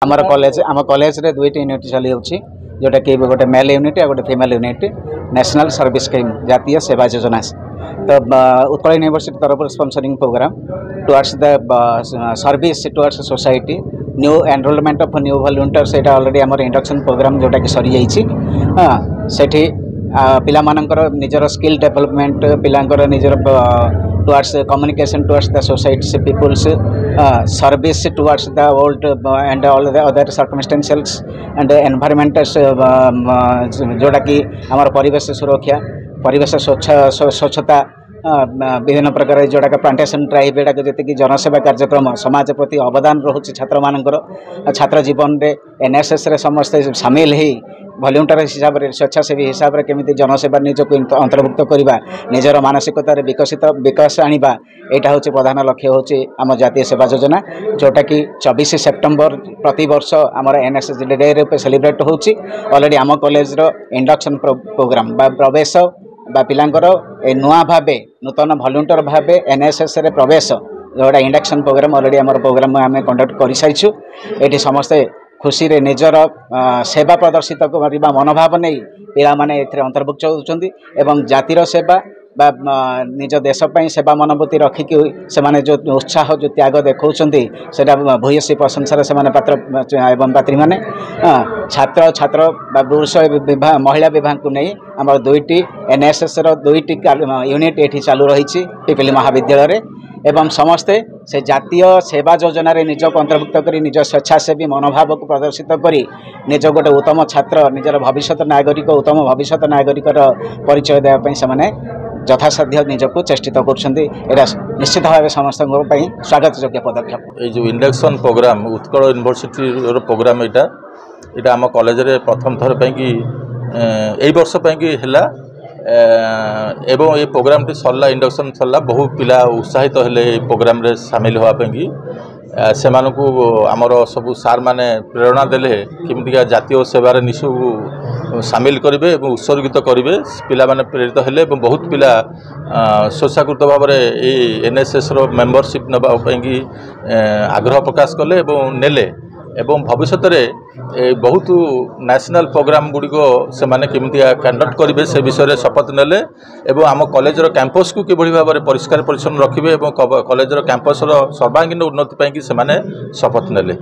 आम कॉलेज रे दुईटी यूनिट चली जोटा कि गोटे मेल यूनिट और गोटे female unit national service scheme जातीय सेवा योजना तो उत्कल यूनिवर्सिटी तरफ sponsoring programme towards the service towards society new enrolment of new volunteers एटा ऑलरेडी आमर इंडक्शन प्रोग्राम जोटा कि सरी जाइछि सेठी पिला मानकर निजर स्किल डेवलपमेंट पिलांकर निजर towards communication towards the society peoples service towards the world and all the other circumstantials and environment जोटा कि आमर परिवेश सुरक्षा परिवेश स्वच्छता विभिन्न प्रकार जोटा प्लांटेशन ड्राइव एटा जी जनसेवा कार्यक्रम समाज प्रति अवदान रोचे छात्र मानकर छात्र जीवन में एनएसएस रे समस्ते सामिल हो वॉलंटियर हिसाब से स्वेच्छासेवी हिसाब से केमी जनसेवा निजक अंतर्भुक्त करवा निजर मानसिकतार विकास आनिबा यहाँ हूँ प्रधान लक्ष्य हूँ आम जातीय सेवा योजना जोटा कि 24 सेप्टेम्बर प्रति वर्ष आमर एनएसएस डे रूप सेलिब्रेट होची ऑलरेडी आम कॉलेज रो इंडक्शन प्रोग्राम प्रवेश पिलांकर नुआ भावे नूतन वॉलंटियर भावे एनएसएस रे प्रवेश जोटा इंडक्शन प्रोग्राम ऑलरेडी आमर प्रोग्राम आम कंडक्ट कर सारी ये समस्ते खुशी रे निजर सेवा प्रदर्शित करने मनोभाव नहीं पिला माने अंतर्भुक्त होती एवं जातिर सेवा बा निज देशपाई सेवा मनोवृत्ति रखिकी से जो उत्साह जो त्याग देखा भूयसी प्रशंसार से पात्र एवं पात्री मैंने छात्र छात्र पुरुष विभाग महिला विभाग को नहीं आम दुईटी एनएसएस दुईटी यूनिट ये चालू रही पिपिली महाविद्यालय एवं समस्ते से जातीय सेवा योजना रे निज को अंतर्भुक्त कर निज स्वेच्छासेवी मनोभाव को प्रदर्शित करी निज गोटे उत्तम छात्र निजर भविष्य नागरिक उत्तम भविष्य नागरिकर परिचय देवाई से यथासाध्य निजक चेष्टित कर निश्चित भाव समस्त स्वागत योग्य पदक्षेप ये जो induction programme Utkal University programme यहाँ आम कॉलेज रे प्रथम थर यही वर्ष है एवं ये प्रोग्राम टी सरला इंडक्शन सरला बहु पिला उत्साहित हेले प्रोग्राम रे सामिल होवाई से आमर सब सार माने प्रेरणा देले केमितिका जातीय सेवार निशु सामिल करेंगे और उत्सर्गित करेंगे पिला माने प्रेरित हेले बहुत पिला स्वेच्छाकृत भाव में एनएसएस रो मेंबरशिप नापी आग्रह प्रकाश कले नेले एवं भविष्य में बहुत नेशनल प्रोग्राम गुड़िक से केमी कंडक्ट करेंगे से विषय में शपथ नेले एवं आम कॉलेज कैंपस को किभली भाव में परिष्कार परिच्छन्न रखिए और कॉलेज कैंपस सर्वांगीन उन्नति पाई शपथ नेले।